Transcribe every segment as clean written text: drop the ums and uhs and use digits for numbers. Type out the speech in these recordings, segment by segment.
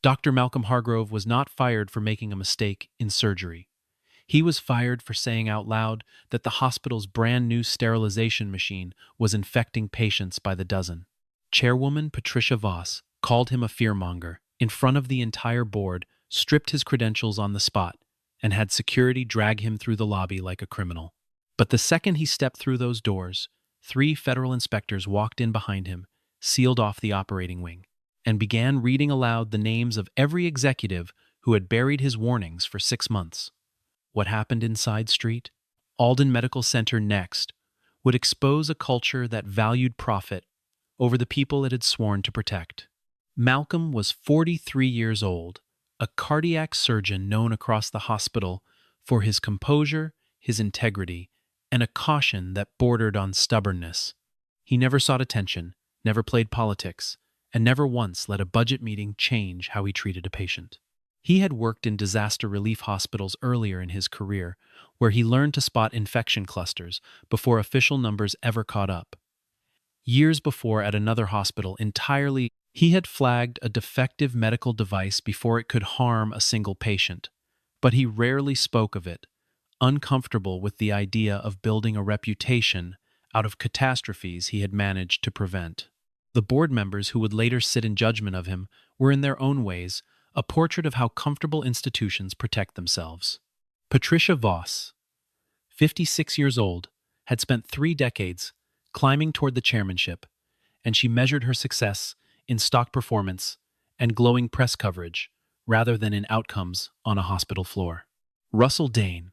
Dr. Malcolm Hargrove was not fired for making a mistake in surgery. He was fired for saying out loud that the hospital's brand new sterilization machine was infecting patients by the dozen. Chairwoman Patricia Voss called him a fearmonger in front of the entire board, stripped his credentials on the spot, and had security drag him through the lobby like a criminal. But the second he stepped through those doors, 3 federal inspectors walked in behind him, sealed off the operating wing, and began reading aloud the names of every executive who had buried his warnings for 6 months. What happened inside Street? Alden Medical Center next would expose a culture that valued profit over the people it had sworn to protect. Malcolm was 43 years old, a cardiac surgeon known across the hospital for his composure, his integrity, and a caution that bordered on stubbornness. He never sought attention, never played politics, and never once let a budget meeting change how he treated a patient. He had worked in disaster relief hospitals earlier in his career, where he learned to spot infection clusters before official numbers ever caught up. Years before, at another hospital entirely, he had flagged a defective medical device before it could harm a single patient. But he rarely spoke of it, uncomfortable with the idea of building a reputation out of catastrophes he had managed to prevent. The board members who would later sit in judgment of him were, in their own ways, a portrait of how comfortable institutions protect themselves. Patricia Voss, 56 years old, had spent 3 decades climbing toward the chairmanship, and she measured her success in stock performance and glowing press coverage rather than in outcomes on a hospital floor. Russell Dane,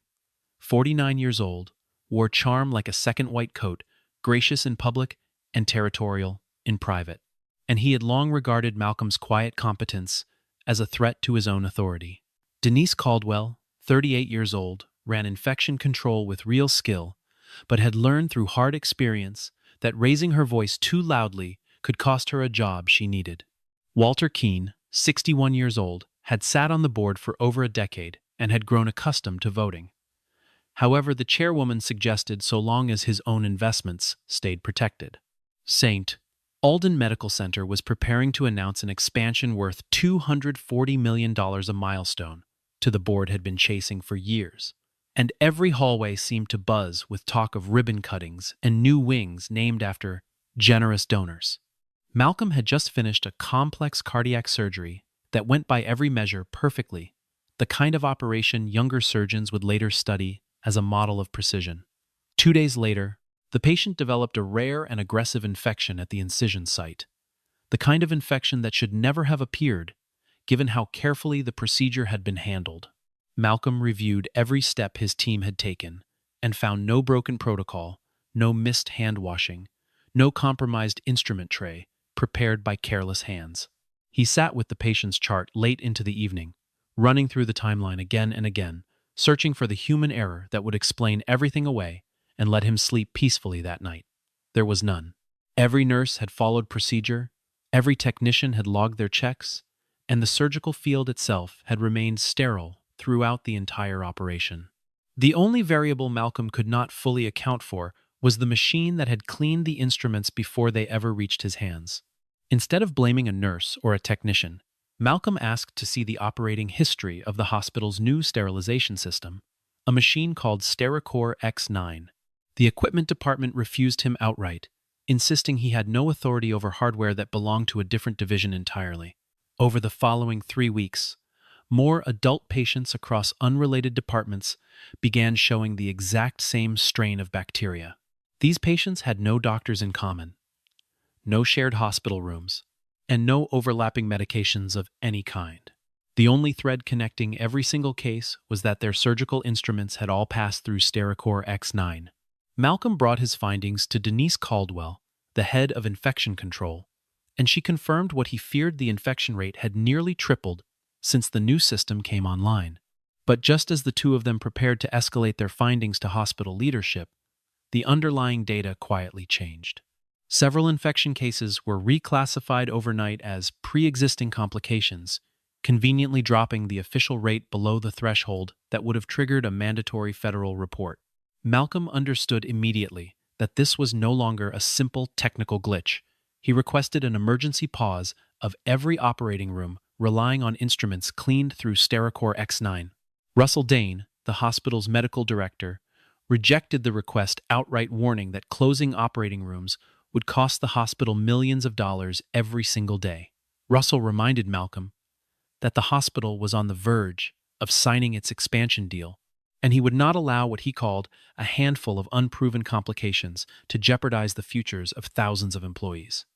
49 years old, wore charm like a second white coat, gracious in public and territorial in private, and he had long regarded Malcolm's quiet competence as a threat to his own authority. Denise Caldwell, 38 years old, ran infection control with real skill, but had learned through hard experience that raising her voice too loudly could cost her a job she needed. Walter Keene, 61 years old, had sat on the board for over a decade and had grown accustomed to voting. However, the chairwoman suggested so long as his own investments stayed protected. St. Alden Medical Center was preparing to announce an expansion worth $240 million, a milestone the board had been chasing for years. And every hallway seemed to buzz with talk of ribbon cuttings and new wings named after generous donors. Malcolm had just finished a complex cardiac surgery that went by every measure perfectly, the kind of operation younger surgeons would later study as a model of precision. 2 days later, the patient developed a rare and aggressive infection at the incision site, the kind of infection that should never have appeared, given how carefully the procedure had been handled. Malcolm reviewed every step his team had taken and found no broken protocol, no missed hand washing, no compromised instrument tray prepared by careless hands. He sat with the patient's chart late into the evening, running through the timeline again and again, searching for the human error that would explain everything away and let him sleep peacefully that night. There was none. Every nurse had followed procedure, every technician had logged their checks, and the surgical field itself had remained sterile throughout the entire operation. The only variable Malcolm could not fully account for was the machine that had cleaned the instruments before they ever reached his hands. Instead of blaming a nurse or a technician, Malcolm asked to see the operating history of the hospital's new sterilization system, a machine called Stericore X9. The equipment department refused him outright, insisting he had no authority over hardware that belonged to a different division entirely. Over the following 3 weeks, more adult patients across unrelated departments began showing the exact same strain of bacteria. These patients had no doctors in common, no shared hospital rooms, and no overlapping medications of any kind. The only thread connecting every single case was that their surgical instruments had all passed through Stericore X9. Malcolm brought his findings to Denise Caldwell, the head of infection control, and she confirmed what he feared: the infection rate had nearly tripled since the new system came online. But just as the two of them prepared to escalate their findings to hospital leadership, the underlying data quietly changed. Several infection cases were reclassified overnight as pre-existing complications, conveniently dropping the official rate below the threshold that would have triggered a mandatory federal report. Malcolm understood immediately that this was no longer a simple technical glitch. He requested an emergency pause of every operating room relying on instruments cleaned through Stericore X9. Russell Dane, the hospital's medical director, rejected the request, outright warning that closing operating rooms would cost the hospital millions of dollars every single day. Russell reminded Malcolm that the hospital was on the verge of signing its expansion deal, and he would not allow what he called a handful of unproven complications to jeopardize the futures of thousands of employees.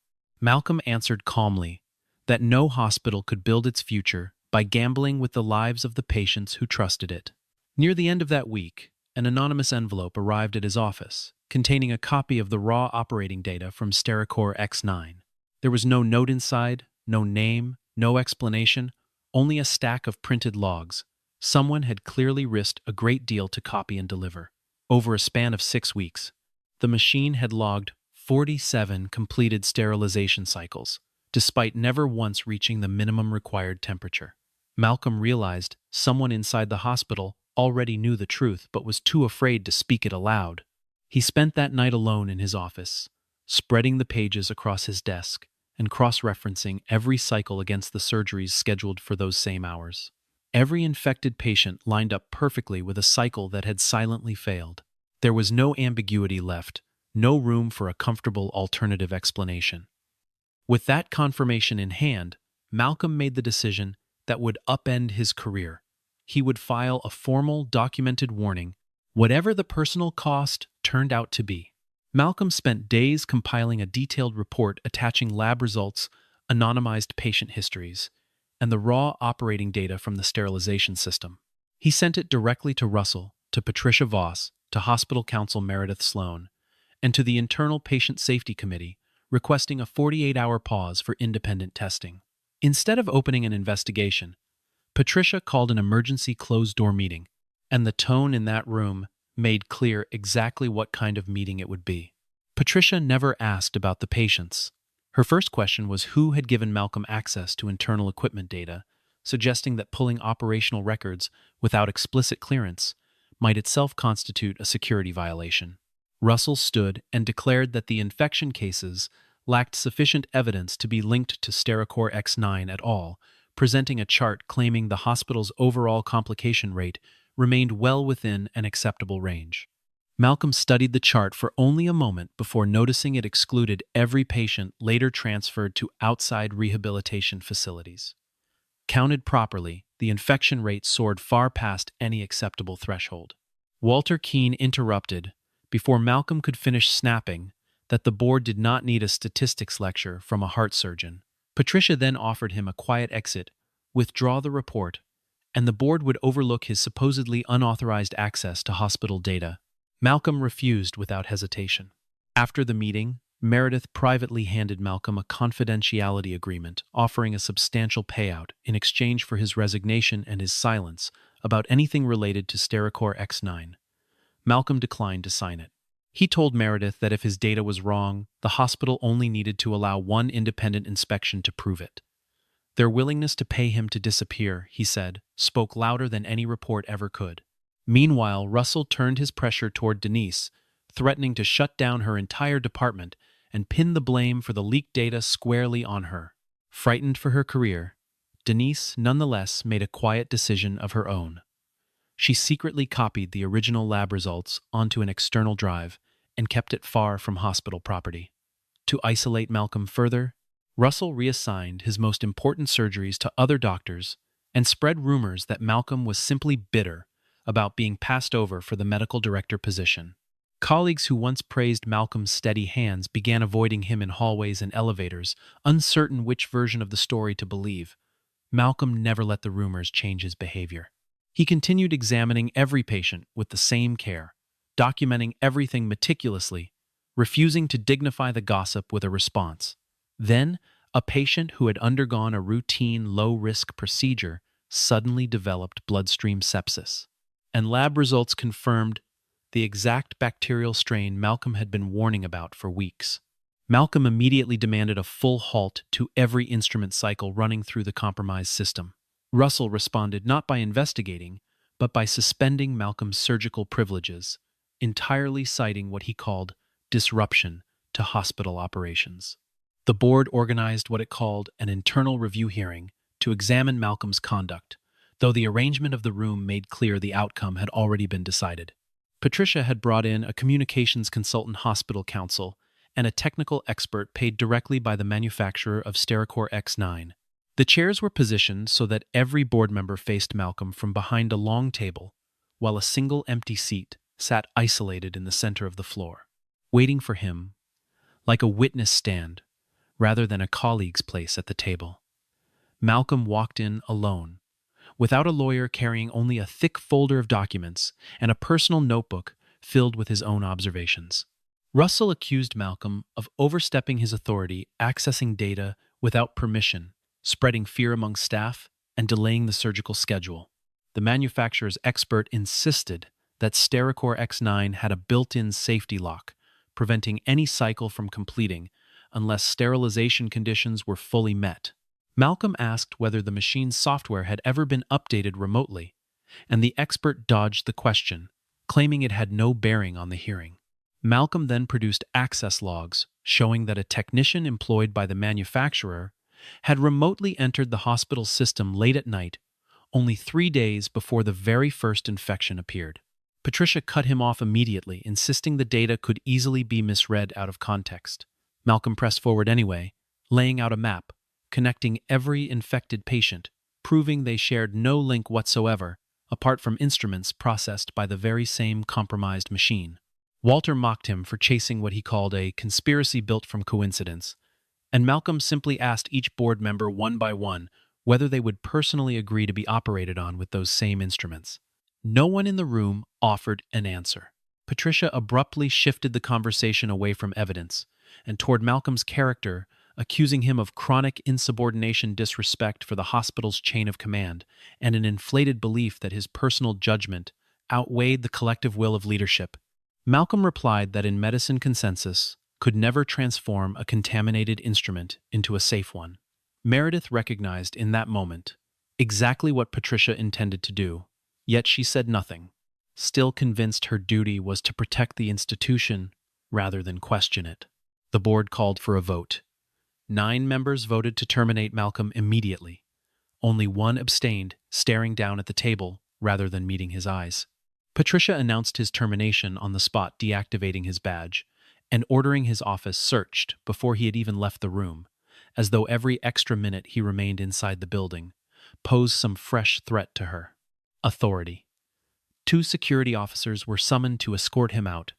Malcolm answered calmly that no hospital could build its future by gambling with the lives of the patients who trusted it. Near the end of that week, an anonymous envelope arrived at his office, containing a copy of the raw operating data from Stericore X9. There was no note inside, no name, no explanation, only a stack of printed logs. Someone had clearly risked a great deal to copy and deliver. Over a span of 6 weeks, the machine had logged 47 completed sterilization cycles, despite never once reaching the minimum required temperature. Malcolm realized someone inside the hospital already knew the truth but was too afraid to speak it aloud. He spent that night alone in his office, spreading the pages across his desk and cross-referencing every cycle against the surgeries scheduled for those same hours. Every infected patient lined up perfectly with a cycle that had silently failed. There was no ambiguity left, no room for a comfortable alternative explanation. With that confirmation in hand, Malcolm made the decision that would upend his career. He would file a formal, documented warning, whatever the personal cost turned out to be. Malcolm spent days compiling a detailed report attaching lab results, anonymized patient histories, and the raw operating data from the sterilization system. He sent it directly to Russell, to Patricia Voss, to Hospital Counsel Meredith Sloan, and to the Internal Patient Safety Committee, requesting a 48-hour pause for independent testing. Instead of opening an investigation, Patricia called an emergency closed-door meeting, and the tone in that room made clear exactly what kind of meeting it would be. Patricia never asked about the patients. Her first question was who had given Malcolm access to internal equipment data, suggesting that pulling operational records without explicit clearance might itself constitute a security violation. Russell stood and declared that the infection cases lacked sufficient evidence to be linked to Stericore X9 at all, presenting a chart claiming the hospital's overall complication rate remained well within an acceptable range. Malcolm studied the chart for only a moment before noticing it excluded every patient later transferred to outside rehabilitation facilities. Counted properly, the infection rate soared far past any acceptable threshold. Walter Keene interrupted, before Malcolm could finish snapping, that the board did not need a statistics lecture from a heart surgeon. Patricia then offered him a quiet exit, withdraw the report, and the board would overlook his supposedly unauthorized access to hospital data. Malcolm refused without hesitation. After the meeting, Meredith privately handed Malcolm a confidentiality agreement offering a substantial payout in exchange for his resignation and his silence about anything related to Stericore X9. Malcolm declined to sign it. He told Meredith that if his data was wrong, the hospital only needed to allow one independent inspection to prove it. Their willingness to pay him to disappear, he said, spoke louder than any report ever could. Meanwhile, Russell turned his pressure toward Denise, threatening to shut down her entire department and pin the blame for the leaked data squarely on her. Frightened for her career, Denise nonetheless made a quiet decision of her own. She secretly copied the original lab results onto an external drive and kept it far from hospital property. To isolate Malcolm further, Russell reassigned his most important surgeries to other doctors and spread rumors that Malcolm was simply bitter about being passed over for the medical director position. Colleagues who once praised Malcolm's steady hands began avoiding him in hallways and elevators, uncertain which version of the story to believe. Malcolm never let the rumors change his behavior. He continued examining every patient with the same care, documenting everything meticulously, refusing to dignify the gossip with a response. Then, a patient who had undergone a routine low-risk procedure suddenly developed bloodstream sepsis, and lab results confirmed the exact bacterial strain Malcolm had been warning about for weeks. Malcolm immediately demanded a full halt to every instrument cycle running through the compromised system. Russell responded not by investigating, but by suspending Malcolm's surgical privileges, entirely citing what he called disruption to hospital operations. The board organized what it called an internal review hearing to examine Malcolm's conduct, though the arrangement of the room made clear the outcome had already been decided. Patricia had brought in a communications consultant hospital counsel and a technical expert paid directly by the manufacturer of Stericore X9. The chairs were positioned so that every board member faced Malcolm from behind a long table, while a single empty seat sat isolated in the center of the floor, waiting for him, like a witness stand, rather than a colleague's place at the table. Malcolm walked in alone, without a lawyer, carrying only a thick folder of documents and a personal notebook filled with his own observations. Russell accused Malcolm of overstepping his authority, accessing data without permission, spreading fear among staff, and delaying the surgical schedule. The manufacturer's expert insisted that Stericore X9 had a built-in safety lock, preventing any cycle from completing unless sterilization conditions were fully met. Malcolm asked whether the machine's software had ever been updated remotely, and the expert dodged the question, claiming it had no bearing on the hearing. Malcolm then produced access logs showing that a technician employed by the manufacturer had remotely entered the hospital's system late at night, only 3 days before the very first infection appeared. Patricia cut him off immediately, insisting the data could easily be misread out of context. Malcolm pressed forward anyway, laying out a map, connecting every infected patient, proving they shared no link whatsoever, apart from instruments processed by the very same compromised machine. Walter mocked him for chasing what he called a conspiracy built from coincidence, and Malcolm simply asked each board member one by one whether they would personally agree to be operated on with those same instruments. No one in the room offered an answer. Patricia abruptly shifted the conversation away from evidence and toward Malcolm's character, accusing him of chronic insubordination, disrespect for the hospital's chain of command, and an inflated belief that his personal judgment outweighed the collective will of leadership. Malcolm replied that in medicine consensus could never transform a contaminated instrument into a safe one. Meredith recognized in that moment exactly what Patricia intended to do, yet she said nothing, still convinced her duty was to protect the institution rather than question it. The board called for a vote. 9 members voted to terminate Malcolm immediately. Only 1 abstained, staring down at the table rather than meeting his eyes. Patricia announced his termination on the spot, deactivating his badge and ordering his office searched before he had even left the room, as though every extra minute he remained inside the building posed some fresh threat to her. Authority. 2 security officers were summoned to escort him out,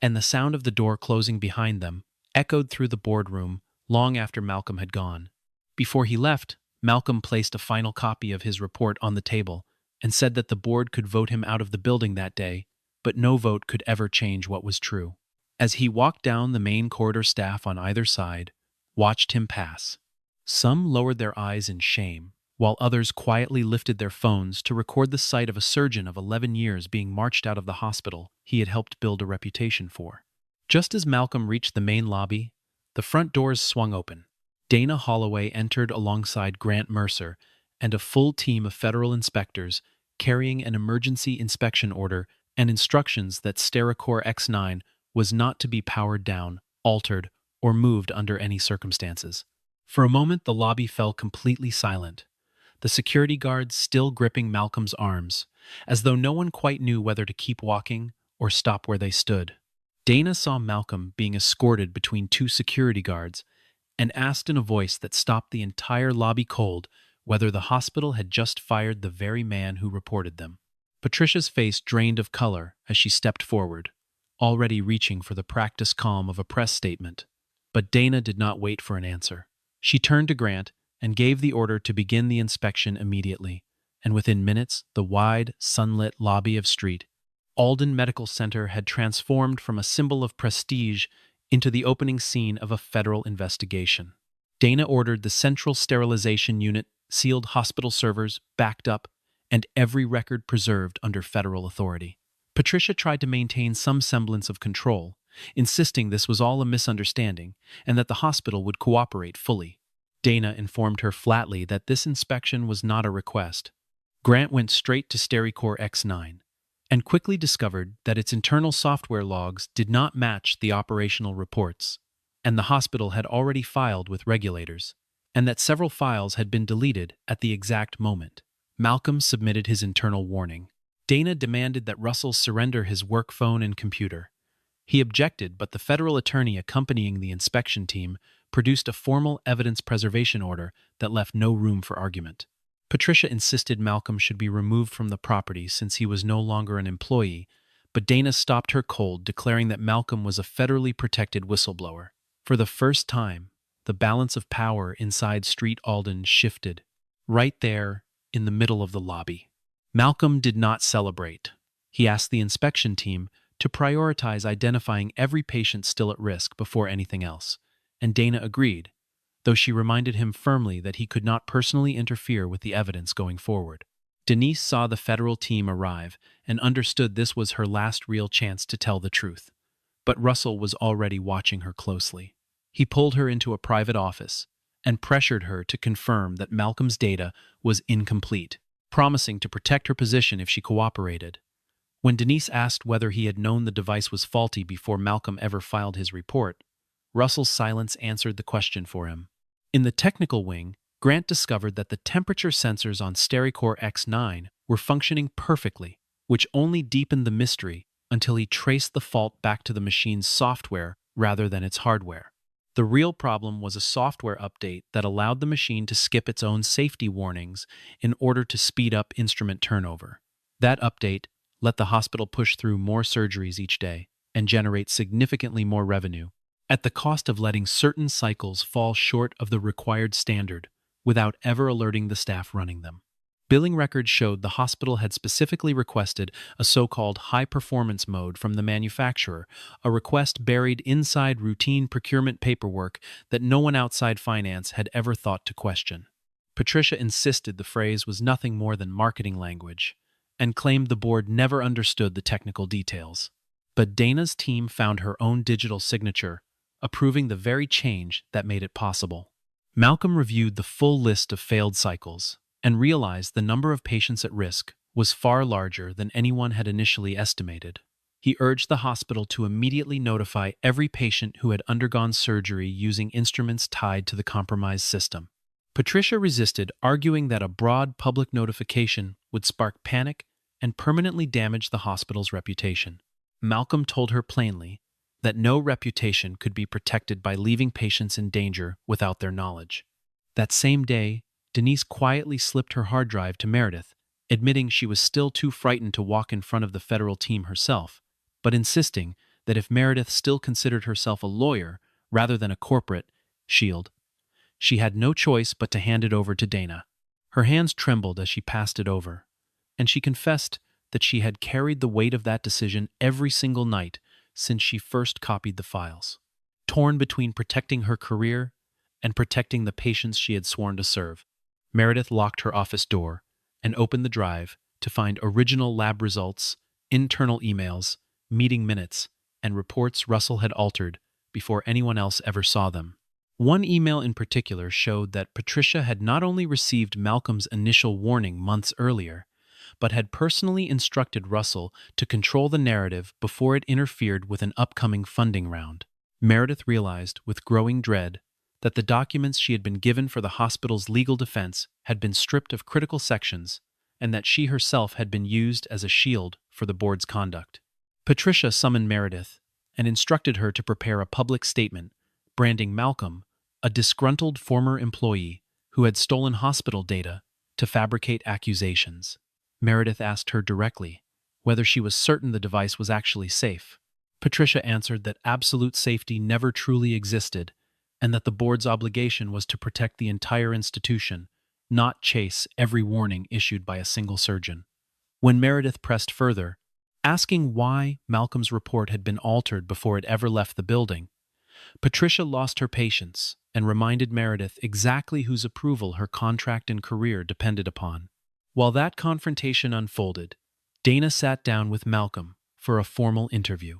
and the sound of the door closing behind them echoed through the boardroom long after Malcolm had gone. Before he left, Malcolm placed a final copy of his report on the table and said that the board could vote him out of the building that day, but no vote could ever change what was true. As he walked down the main corridor, staff on either side watched him pass. Some lowered their eyes in shame, while others quietly lifted their phones to record the sight of a surgeon of 11 years being marched out of the hospital he had helped build a reputation for. Just as Malcolm reached the main lobby, the front doors swung open. Dana Holloway entered alongside Grant Mercer and a full team of federal inspectors carrying an emergency inspection order and instructions that Stericore X9 was not to be powered down, altered, or moved under any circumstances. For a moment, the lobby fell completely silent, the security guards still gripping Malcolm's arms, as though no one quite knew whether to keep walking or stop where they stood. Dana saw Malcolm being escorted between 2 security guards and asked in a voice that stopped the entire lobby cold whether the hospital had just fired the very man who reported them. Patricia's face drained of color as she stepped forward, already reaching for the practiced calm of a press statement. But Dana did not wait for an answer. She turned to Grant and gave the order to begin the inspection immediately, and within minutes, the wide, sunlit lobby of St. Alden Medical Center had transformed from a symbol of prestige into the opening scene of a federal investigation. Dana ordered the central sterilization unit, sealed hospital servers backed up, and every record preserved under federal authority. Patricia tried to maintain some semblance of control, insisting this was all a misunderstanding and that the hospital would cooperate fully. Dana informed her flatly that this inspection was not a request. Grant went straight to Stericore X9 and quickly discovered that its internal software logs did not match the operational reports, and the hospital had already filed with regulators. and that several files had been deleted at the exact moment. Malcolm submitted his internal warning. Dana demanded that Russell surrender his work phone and computer. He objected, but the federal attorney accompanying the inspection team produced a formal evidence preservation order that left no room for argument. Patricia insisted Malcolm should be removed from the property since he was no longer an employee, but Dana stopped her cold, declaring that Malcolm was a federally protected whistleblower. For the first time, the balance of power inside Street Alden shifted, right there in the middle of the lobby. Malcolm did not celebrate. He asked the inspection team to prioritize identifying every patient still at risk before anything else, and Dana agreed, though she reminded him firmly that he could not personally interfere with the evidence going forward. Denise saw the federal team arrive and understood this was her last real chance to tell the truth. But Russell was already watching her closely. He pulled her into a private office and pressured her to confirm that Malcolm's data was incomplete, promising to protect her position if she cooperated. When Denise asked whether he had known the device was faulty before Malcolm ever filed his report, Russell's silence answered the question for him. In the technical wing, Grant discovered that the temperature sensors on SteriCore X9 were functioning perfectly, which only deepened the mystery until he traced the fault back to the machine's software rather than its hardware. The real problem was a software update that allowed the machine to skip its own safety warnings in order to speed up instrument turnover. That update let the hospital push through more surgeries each day and generate significantly more revenue, at the cost of letting certain cycles fall short of the required standard without ever alerting the staff running them. Billing records showed the hospital had specifically requested a so-called high-performance mode from the manufacturer, a request buried inside routine procurement paperwork that no one outside finance had ever thought to question. Patricia insisted the phrase was nothing more than marketing language, and claimed the board never understood the technical details. But Dana's team found her own digital signature, approving the very change that made it possible. Malcolm reviewed the full list of failed cycles and realized the number of patients at risk was far larger than anyone had initially estimated. He urged the hospital to immediately notify every patient who had undergone surgery using instruments tied to the compromised system. Patricia resisted, arguing that a broad public notification would spark panic and permanently damage the hospital's reputation. Malcolm told her plainly that no reputation could be protected by leaving patients in danger without their knowledge. That same day, Denise quietly slipped her hard drive to Meredith, admitting she was still too frightened to walk in front of the federal team herself, but insisting that if Meredith still considered herself a lawyer rather than a corporate shield, she had no choice but to hand it over to Dana. Her hands trembled as she passed it over, and she confessed that she had carried the weight of that decision every single night since she first copied the files, torn between protecting her career and protecting the patients she had sworn to serve. Meredith locked her office door and opened the drive to find original lab results, internal emails, meeting minutes, and reports Russell had altered before anyone else ever saw them. One email in particular showed that Patricia had not only received Malcolm's initial warning months earlier, but had personally instructed Russell to control the narrative before it interfered with an upcoming funding round. Meredith realized with growing dread that the documents she had been given for the hospital's legal defense had been stripped of critical sections, and that she herself had been used as a shield for the board's conduct. Patricia summoned Meredith and instructed her to prepare a public statement branding Malcolm a disgruntled former employee who had stolen hospital data to fabricate accusations. Meredith asked her directly whether she was certain the device was actually safe. Patricia answered that absolute safety never truly existed, and that the board's obligation was to protect the entire institution, not chase every warning issued by a single surgeon. When Meredith pressed further, asking why Malcolm's report had been altered before it ever left the building, Patricia lost her patience and reminded Meredith exactly whose approval her contract and career depended upon. While that confrontation unfolded, Dana sat down with Malcolm for a formal interview.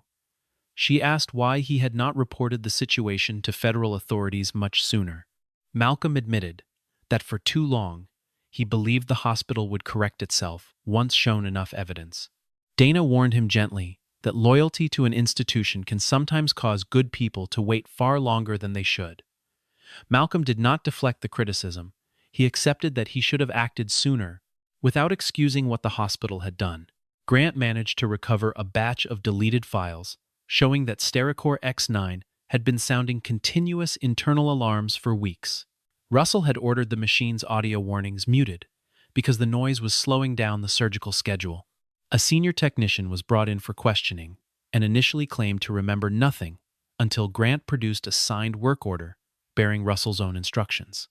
She asked why he had not reported the situation to federal authorities much sooner. Malcolm admitted that for too long, he believed the hospital would correct itself once shown enough evidence. Dana warned him gently that loyalty to an institution can sometimes cause good people to wait far longer than they should. Malcolm did not deflect the criticism. He accepted that he should have acted sooner, without excusing what the hospital had done. Grant managed to recover a batch of deleted files, showing that Stericore X9 had been sounding continuous internal alarms for weeks. Russell had ordered the machine's audio warnings muted, because the noise was slowing down the surgical schedule. A senior technician was brought in for questioning, and initially claimed to remember nothing until Grant produced a signed work order bearing Russell's own instructions.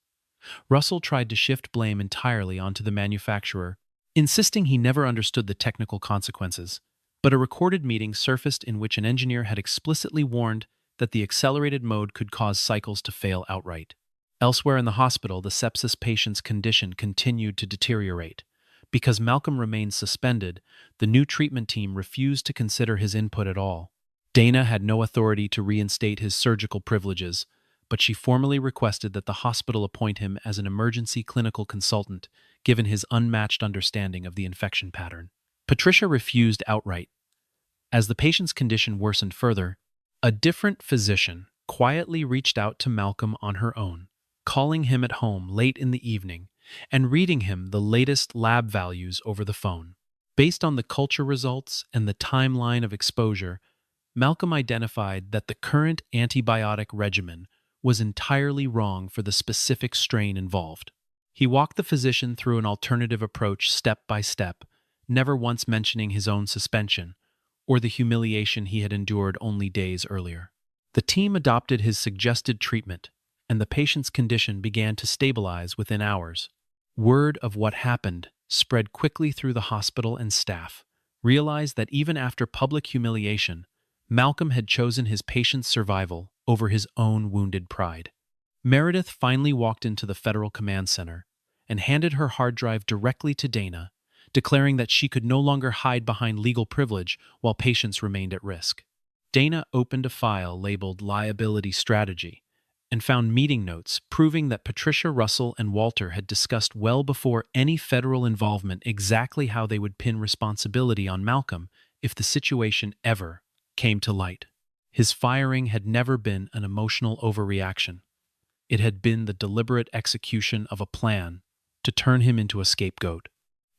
Russell tried to shift blame entirely onto the manufacturer, insisting he never understood the technical consequences, but a recorded meeting surfaced in which an engineer had explicitly warned that the accelerated mode could cause cycles to fail outright. Elsewhere in the hospital, the sepsis patient's condition continued to deteriorate. Because Malcolm remained suspended, the new treatment team refused to consider his input at all. Dana had no authority to reinstate his surgical privileges, but she formally requested that the hospital appoint him as an emergency clinical consultant, given his unmatched understanding of the infection pattern. Patricia refused outright. As the patient's condition worsened further, a different physician quietly reached out to Malcolm on her own, calling him at home late in the evening and reading him the latest lab values over the phone. Based on the culture results and the timeline of exposure, Malcolm identified that the current antibiotic regimen was entirely wrong for the specific strain involved. He walked the physician through an alternative approach step by step, never once mentioning his own suspension or the humiliation he had endured only days earlier. The team adopted his suggested treatment, and the patient's condition began to stabilize within hours. Word of what happened spread quickly through the hospital, and staff realized that even after public humiliation, Malcolm had chosen his patient's survival over his own wounded pride. Meredith finally walked into the Federal Command Center and handed her hard drive directly to Dana, declaring that she could no longer hide behind legal privilege while patients remained at risk. Dana opened a file labeled Liability Strategy and found meeting notes proving that Patricia, Russell, and Walter had discussed well before any federal involvement exactly how they would pin responsibility on Malcolm if the situation ever came to light. His firing had never been an emotional overreaction. It had been the deliberate execution of a plan to turn him into a scapegoat.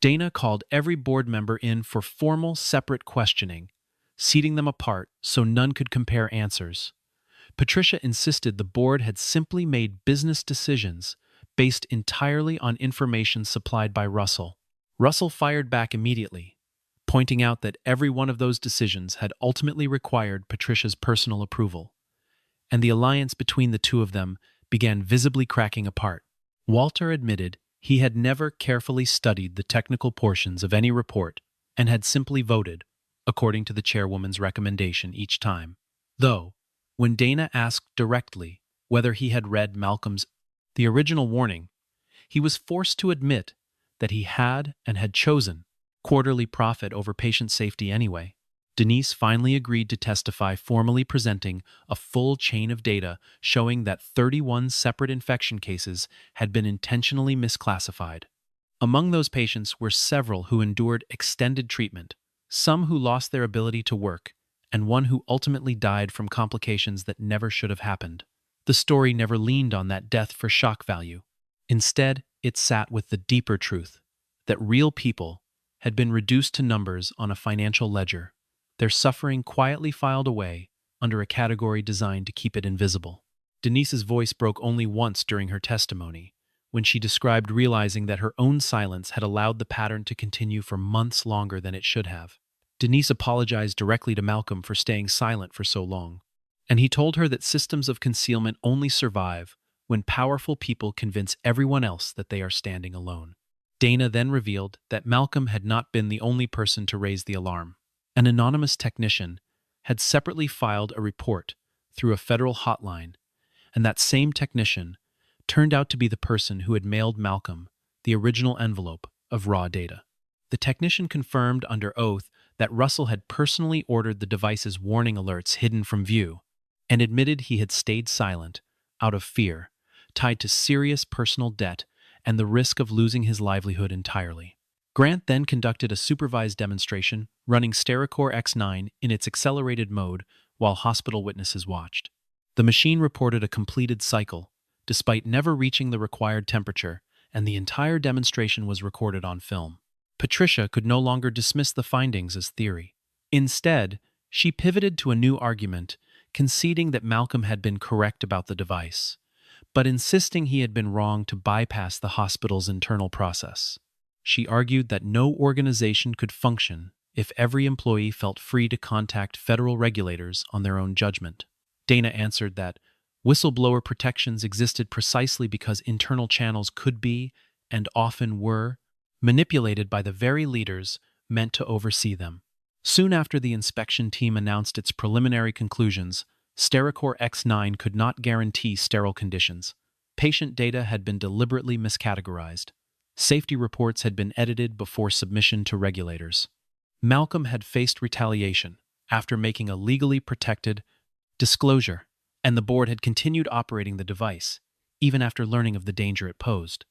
Dana called every board member in for formal, separate questioning, seating them apart so none could compare answers. Patricia insisted the board had simply made business decisions based entirely on information supplied by Russell. Russell fired back immediately, pointing out that every one of those decisions had ultimately required Patricia's personal approval, and the alliance between the two of them began visibly cracking apart. Walter admitted he had never carefully studied the technical portions of any report and had simply voted according to the chairwoman's recommendation each time. Though, when Dana asked directly whether he had read Malcolm's the original warning, he was forced to admit that he had and had chosen quarterly profit over patient safety anyway. Denise finally agreed to testify, formally presenting a full chain of data showing that 31 separate infection cases had been intentionally misclassified. Among those patients were several who endured extended treatment, some who lost their ability to work, and one who ultimately died from complications that never should have happened. The story never leaned on that death for shock value. Instead, it sat with the deeper truth that real people had been reduced to numbers on a financial ledger, their suffering quietly filed away under a category designed to keep it invisible. Denise's voice broke only once during her testimony, when she described realizing that her own silence had allowed the pattern to continue for months longer than it should have. Denise apologized directly to Malcolm for staying silent for so long, and he told her that systems of concealment only survive when powerful people convince everyone else that they are standing alone. Dana then revealed that Malcolm had not been the only person to raise the alarm. An anonymous technician had separately filed a report through a federal hotline, and that same technician turned out to be the person who had mailed Malcolm the original envelope of raw data. The technician confirmed under oath that Russell had personally ordered the device's warning alerts hidden from view, and admitted he had stayed silent out of fear, tied to serious personal debt and the risk of losing his livelihood entirely. Grant then conducted a supervised demonstration running Stericore X9 in its accelerated mode while hospital witnesses watched. The machine reported a completed cycle, despite never reaching the required temperature, and the entire demonstration was recorded on film. Patricia could no longer dismiss the findings as theory. Instead, she pivoted to a new argument, conceding that Malcolm had been correct about the device, but insisting he had been wrong to bypass the hospital's internal process. She argued that no organization could function if every employee felt free to contact federal regulators on their own judgment. Dana answered that whistleblower protections existed precisely because internal channels could be, and often were, manipulated by the very leaders meant to oversee them. Soon after the inspection team announced its preliminary conclusions, Stericore X9 could not guarantee sterile conditions. Patient data had been deliberately miscategorized. Safety reports had been edited before submission to regulators. Malcolm had faced retaliation after making a legally protected disclosure, and the board had continued operating the device, even after learning of the danger it posed.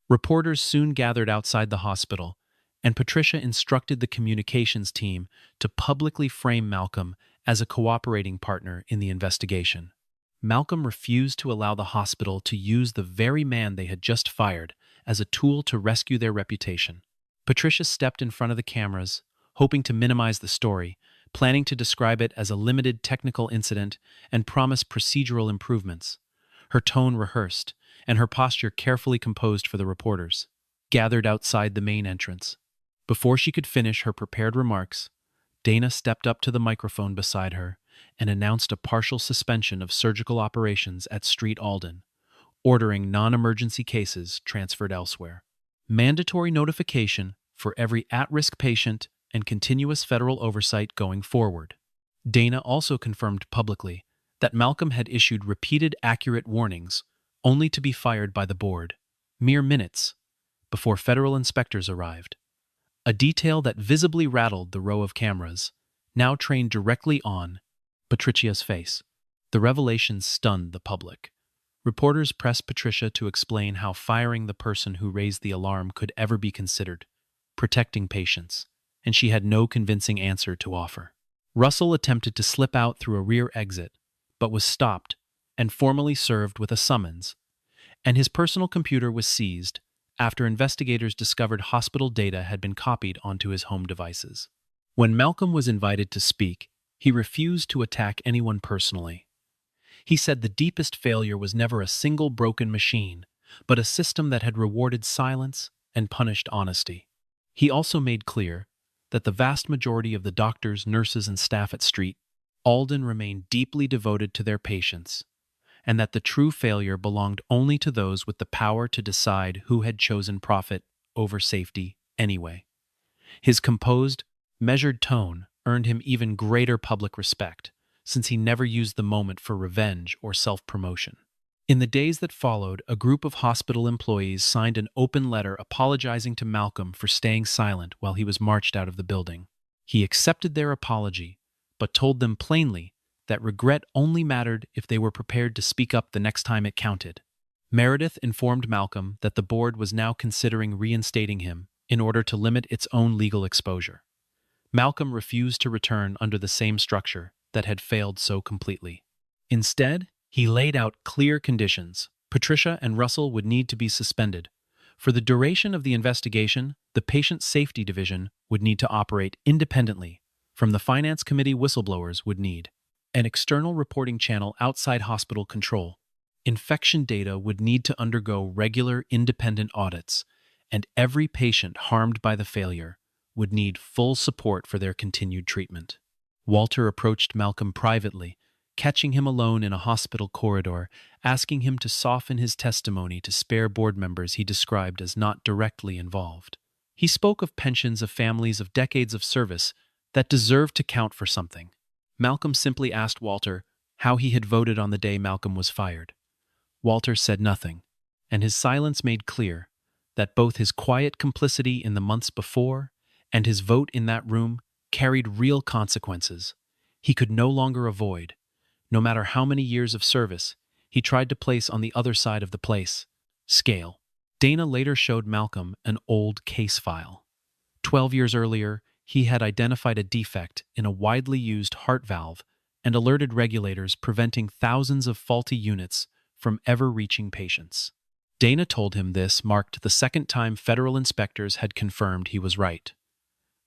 Reporters soon gathered outside the hospital, and Patricia instructed the communications team to publicly frame Malcolm as a cooperating partner in the investigation. Malcolm refused to allow the hospital to use the very man they had just fired as a tool to rescue their reputation. Patricia stepped in front of the cameras, hoping to minimize the story, planning to describe it as a limited technical incident and promise procedural improvements. Her tone rehearsed, and her posture carefully composed for the reporters, gathered outside the main entrance. Before she could finish her prepared remarks, Dana stepped up to the microphone beside her and announced a partial suspension of surgical operations at Street Alden, ordering non-emergency cases transferred elsewhere. Mandatory notification for every at-risk patient and continuous federal oversight going forward. Dana also confirmed publicly that Malcolm had issued repeated accurate warnings only to be fired by the board, mere minutes before federal inspectors arrived. A detail that visibly rattled the row of cameras, now trained directly on Patricia's face. The revelation stunned the public. Reporters pressed Patricia to explain how firing the person who raised the alarm could ever be considered protecting patients, and she had no convincing answer to offer. Russell attempted to slip out through a rear exit, but was stopped and formally served with a summons, and his personal computer was seized after investigators discovered hospital data had been copied onto his home devices. When Malcolm was invited to speak, he refused to attack anyone personally. He said the deepest failure was never a single broken machine, but a system that had rewarded silence and punished honesty. He also made clear that the vast majority of the doctors, nurses, and staff at Street Alden remained deeply devoted to their patients, and that the true failure belonged only to those with the power to decide who had chosen profit over safety anyway. His composed, measured tone earned him even greater public respect, since he never used the moment for revenge or self-promotion. In the days that followed, a group of hospital employees signed an open letter apologizing to Malcolm for staying silent while he was marched out of the building. He accepted their apology, but told them plainly that regret only mattered if they were prepared to speak up the next time it counted. Meredith informed Malcolm that the board was now considering reinstating him in order to limit its own legal exposure. Malcolm refused to return under the same structure that had failed so completely. Instead, he laid out clear conditions. Patricia and Russell would need to be suspended. For the duration of the investigation, the Patient Safety Division would need to operate independently from the Finance Committee. Whistleblowers would need an external reporting channel outside hospital control. Infection data would need to undergo regular independent audits, and every patient harmed by the failure would need full support for their continued treatment. Walter approached Malcolm privately, catching him alone in a hospital corridor, asking him to soften his testimony to spare board members he described as not directly involved. He spoke of pensions of families of decades of service that deserved to count for something. Malcolm simply asked Walter how he had voted on the day Malcolm was fired. Walter said nothing, and his silence made clear that both his quiet complicity in the months before and his vote in that room carried real consequences he could no longer avoid. No matter how many years of service he tried to place on the other side of the place scale. Dana later showed Malcolm an old case file. 12 years earlier, he had identified a defect in a widely used heart valve and alerted regulators, preventing thousands of faulty units from ever reaching patients. Dana told him this marked the second time federal inspectors had confirmed he was right.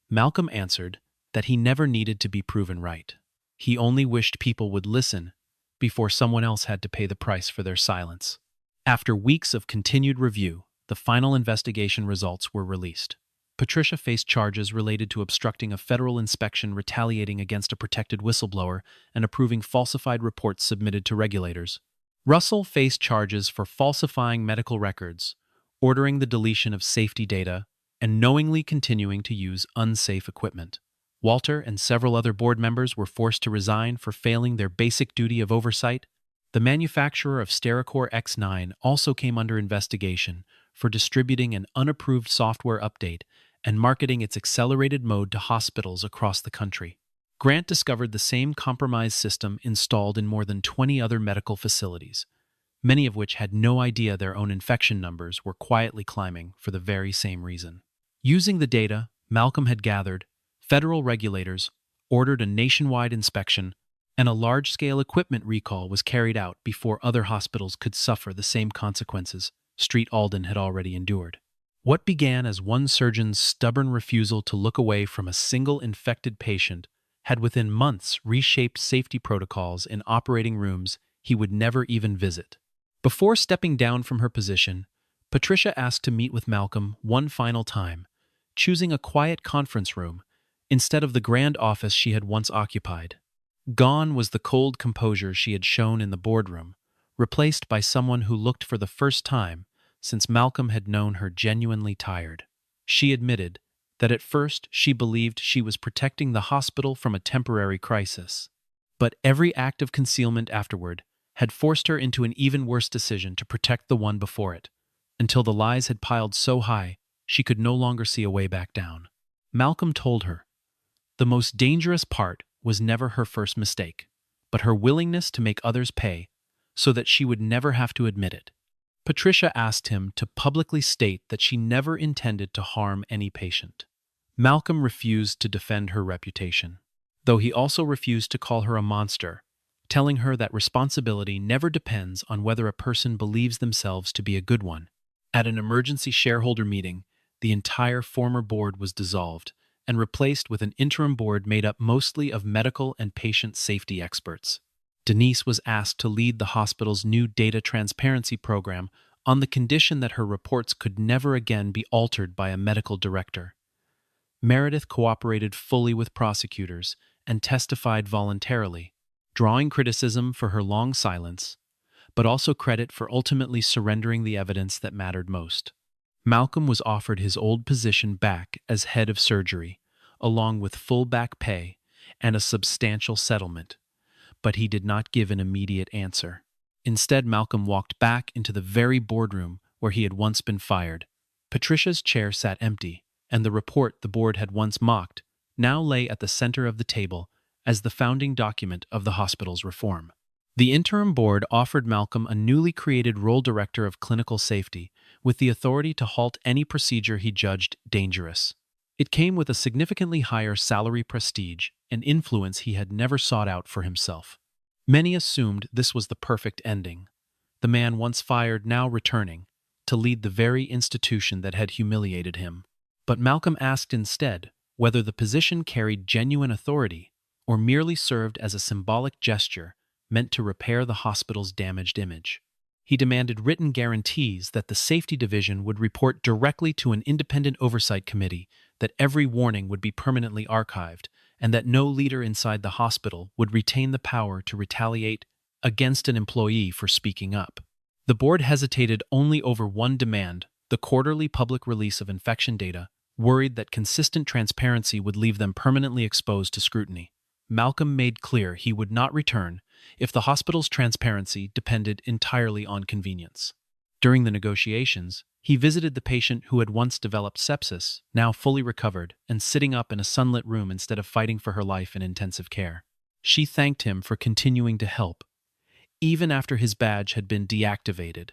Malcolm answered that he never needed to be proven right. He only wished people would listen before someone else had to pay the price for their silence. After weeks of continued review, the final investigation results were released. Patricia faced charges related to obstructing a federal inspection, retaliating against a protected whistleblower, and approving falsified reports submitted to regulators. Russell faced charges for falsifying medical records, ordering the deletion of safety data, and knowingly continuing to use unsafe equipment. Walter and several other board members were forced to resign for failing their basic duty of oversight. The manufacturer of Stericore X9 also came under investigation for distributing an unapproved software update and marketing its accelerated mode to hospitals across the country. Grant discovered the same compromised system installed in more than 20 other medical facilities, many of which had no idea their own infection numbers were quietly climbing for the very same reason. Using the data Malcolm had gathered, federal regulators ordered a nationwide inspection, and a large-scale equipment recall was carried out before other hospitals could suffer the same consequences Street Alden had already endured. What began as one surgeon's stubborn refusal to look away from a single infected patient had within months reshaped safety protocols in operating rooms he would never even visit. Before stepping down from her position, Patricia asked to meet with Malcolm one final time, choosing a quiet conference room instead of the grand office she had once occupied. Gone was the cold composure she had shown in the boardroom, replaced by someone who looked for the first time since Malcolm had known her genuinely tired. She admitted that at first she believed she was protecting the hospital from a temporary crisis, but every act of concealment afterward had forced her into an even worse decision to protect the one before it, until the lies had piled so high she could no longer see a way back down. Malcolm told her the most dangerous part was never her first mistake, but her willingness to make others pay so that she would never have to admit it. Patricia asked him to publicly state that she never intended to harm any patient. Malcolm refused to defend her reputation, though he also refused to call her a monster, telling her that responsibility never depends on whether a person believes themselves to be a good one. At an emergency shareholder meeting, the entire former board was dissolved and replaced with an interim board made up mostly of medical and patient safety experts. Denise was asked to lead the hospital's new data transparency program on the condition that her reports could never again be altered by a medical director. Meredith cooperated fully with prosecutors and testified voluntarily, drawing criticism for her long silence, but also credit for ultimately surrendering the evidence that mattered most. Malcolm was offered his old position back as head of surgery, along with full back pay and a substantial settlement, but he did not give an immediate answer. Instead, Malcolm walked back into the very boardroom where he had once been fired. Patricia's chair sat empty, and the report the board had once mocked now lay at the center of the table as the founding document of the hospital's reform. The interim board offered Malcolm a newly created role director of clinical safety, with the authority to halt any procedure he judged dangerous. It came with a significantly higher salary prestige and influence he had never sought out for himself. Many assumed this was the perfect ending, the man once fired now returning to lead the very institution that had humiliated him. But Malcolm asked instead whether the position carried genuine authority or merely served as a symbolic gesture meant to repair the hospital's damaged image. He demanded written guarantees that the safety division would report directly to an independent oversight committee, that every warning would be permanently archived, and that no leader inside the hospital would retain the power to retaliate against an employee for speaking up. The board hesitated only over one demand, the quarterly public release of infection data, worried that consistent transparency would leave them permanently exposed to scrutiny. Malcolm made clear he would not return if the hospital's transparency depended entirely on convenience. During the negotiations, he visited the patient who had once developed sepsis, now fully recovered, and sitting up in a sunlit room instead of fighting for her life in intensive care. She thanked him for continuing to help, even after his badge had been deactivated,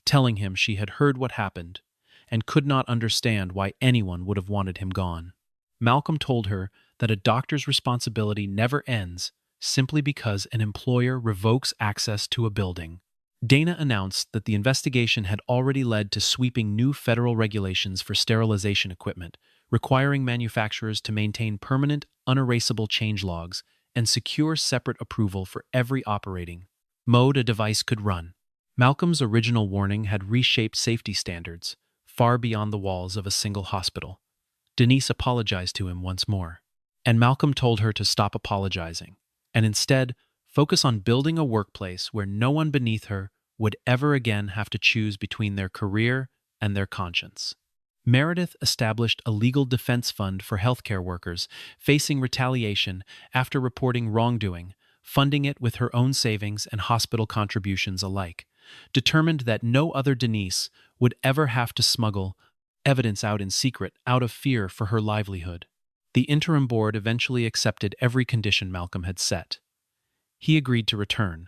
telling him she had heard what happened and could not understand why anyone would have wanted him gone. Malcolm told her that a doctor's responsibility never ends simply because an employer revokes access to a building. Dana announced that the investigation had already led to sweeping new federal regulations for sterilization equipment, requiring manufacturers to maintain permanent, unerasable change logs and secure separate approval for every operating mode a device could run. Malcolm's original warning had reshaped safety standards far beyond the walls of a single hospital. Denise apologized to him once more, and Malcolm told her to stop apologizing and instead focus on building a workplace where no one beneath her would ever again have to choose between their career and their conscience. Meredith established a legal defense fund for healthcare workers facing retaliation after reporting wrongdoing, funding it with her own savings and hospital contributions alike, determined that no other Denise would ever have to smuggle evidence out in secret out of fear for her livelihood. The interim board eventually accepted every condition Malcolm had set. He agreed to return,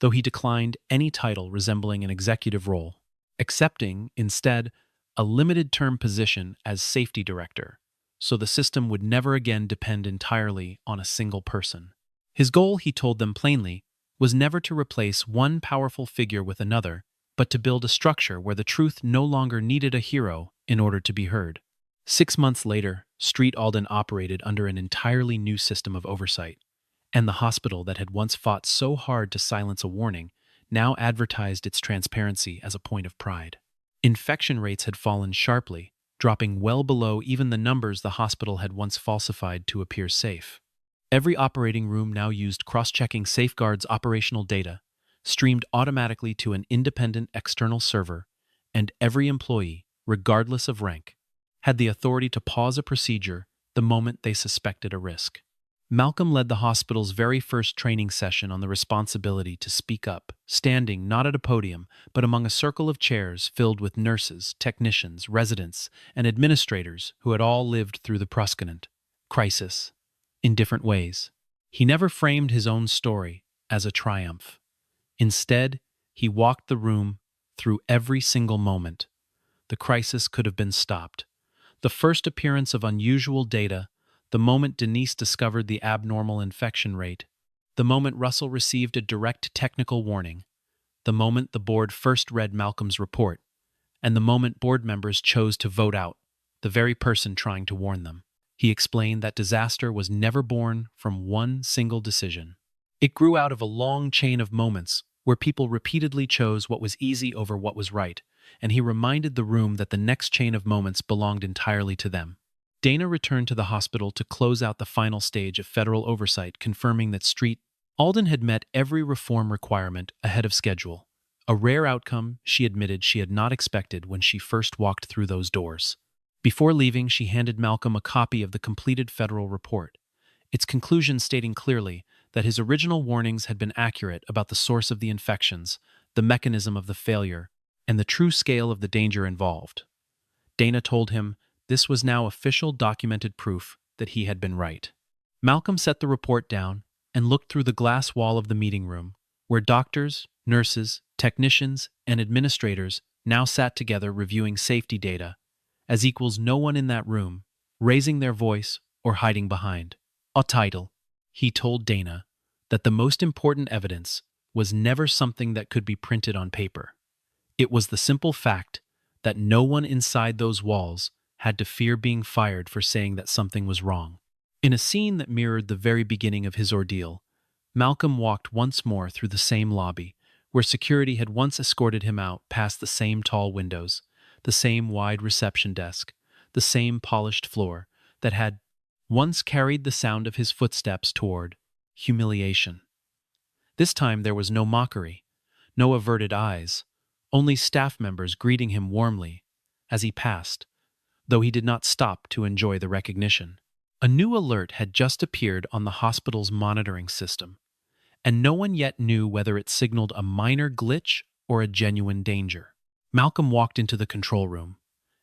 though he declined any title resembling an executive role, accepting, instead, a limited-term position as safety director, so the system would never again depend entirely on a single person. His goal, he told them plainly, was never to replace one powerful figure with another, but to build a structure where the truth no longer needed a hero in order to be heard. 6 months later, Street Alden operated under an entirely new system of oversight, and the hospital that had once fought so hard to silence a warning now advertised its transparency as a point of pride. Infection rates had fallen sharply, dropping well below even the numbers the hospital had once falsified to appear safe. Every operating room now used cross-checking safeguards operational data, streamed automatically to an independent external server, and every employee, regardless of rank, had the authority to pause a procedure the moment they suspected a risk. Malcolm led the hospital's very first training session on the responsibility to speak up, standing not at a podium, but among a circle of chairs filled with nurses, technicians, residents, and administrators who had all lived through the Prosconant crisis in different ways. He never framed his own story as a triumph. Instead, he walked the room through every single moment. The crisis could have been stopped. The first appearance of unusual data, the moment Denise discovered the abnormal infection rate, the moment Russell received a direct technical warning, the moment the board first read Malcolm's report, and the moment board members chose to vote out the very person trying to warn them. He explained that disaster was never born from one single decision. It grew out of a long chain of moments where people repeatedly chose what was easy over what was right, and he reminded the room that the next chain of moments belonged entirely to them. Dana returned to the hospital to close out the final stage of federal oversight, confirming that Street Alden had met every reform requirement ahead of schedule, a rare outcome she admitted she had not expected when she first walked through those doors. Before leaving, she handed Malcolm a copy of the completed federal report, its conclusions stating clearly that his original warnings had been accurate about the source of the infections, the mechanism of the failure, and the true scale of the danger involved. Dana told him this was now official documented proof that he had been right. Malcolm set the report down and looked through the glass wall of the meeting room, where doctors, nurses, technicians, and administrators now sat together reviewing safety data, as equals no one in that room, raising their voice or hiding behind a title. He told Dana that the most important evidence was never something that could be printed on paper. It was the simple fact that no one inside those walls had to fear being fired for saying that something was wrong. In a scene that mirrored the very beginning of his ordeal, Malcolm walked once more through the same lobby, where security had once escorted him out past the same tall windows, the same wide reception desk, the same polished floor that had once carried the sound of his footsteps toward humiliation. This time there was no mockery, no averted eyes, only staff members greeting him warmly as he passed, though he did not stop to enjoy the recognition. A new alert had just appeared on the hospital's monitoring system, and no one yet knew whether it signaled a minor glitch or a genuine danger. Malcolm walked into the control room,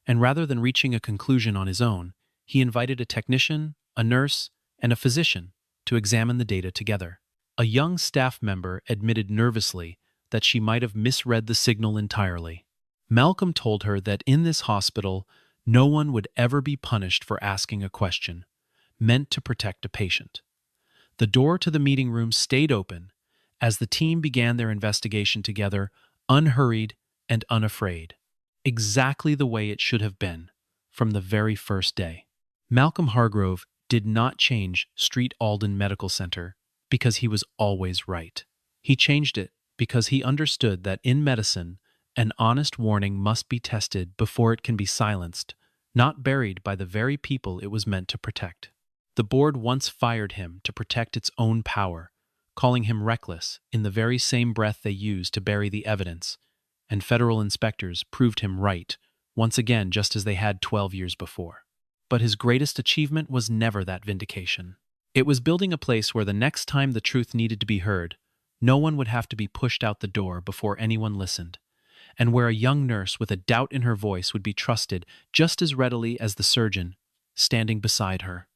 and rather than reaching a conclusion on his own, he invited a technician, a nurse, and a physician to examine the data together. A young staff member admitted nervously that she might have misread the signal entirely. Malcolm told her that in this hospital, no one would ever be punished for asking a question meant to protect a patient. The door to the meeting room stayed open, as the team began their investigation together, unhurried and unafraid. Exactly the way it should have been, from the very first day. Malcolm Hargrove did not change Street Alden Medical Center because he was always right. He changed it because he understood that in medicine, an honest warning must be tested before it can be silenced, not buried by the very people it was meant to protect. The board once fired him to protect its own power, calling him reckless in the very same breath they used to bury the evidence, and federal inspectors proved him right, once again just as they had 12 years before. But his greatest achievement was never that vindication. It was building a place where the next time the truth needed to be heard, no one would have to be pushed out the door before anyone listened, and where a young nurse with a doubt in her voice would be trusted just as readily as the surgeon standing beside her.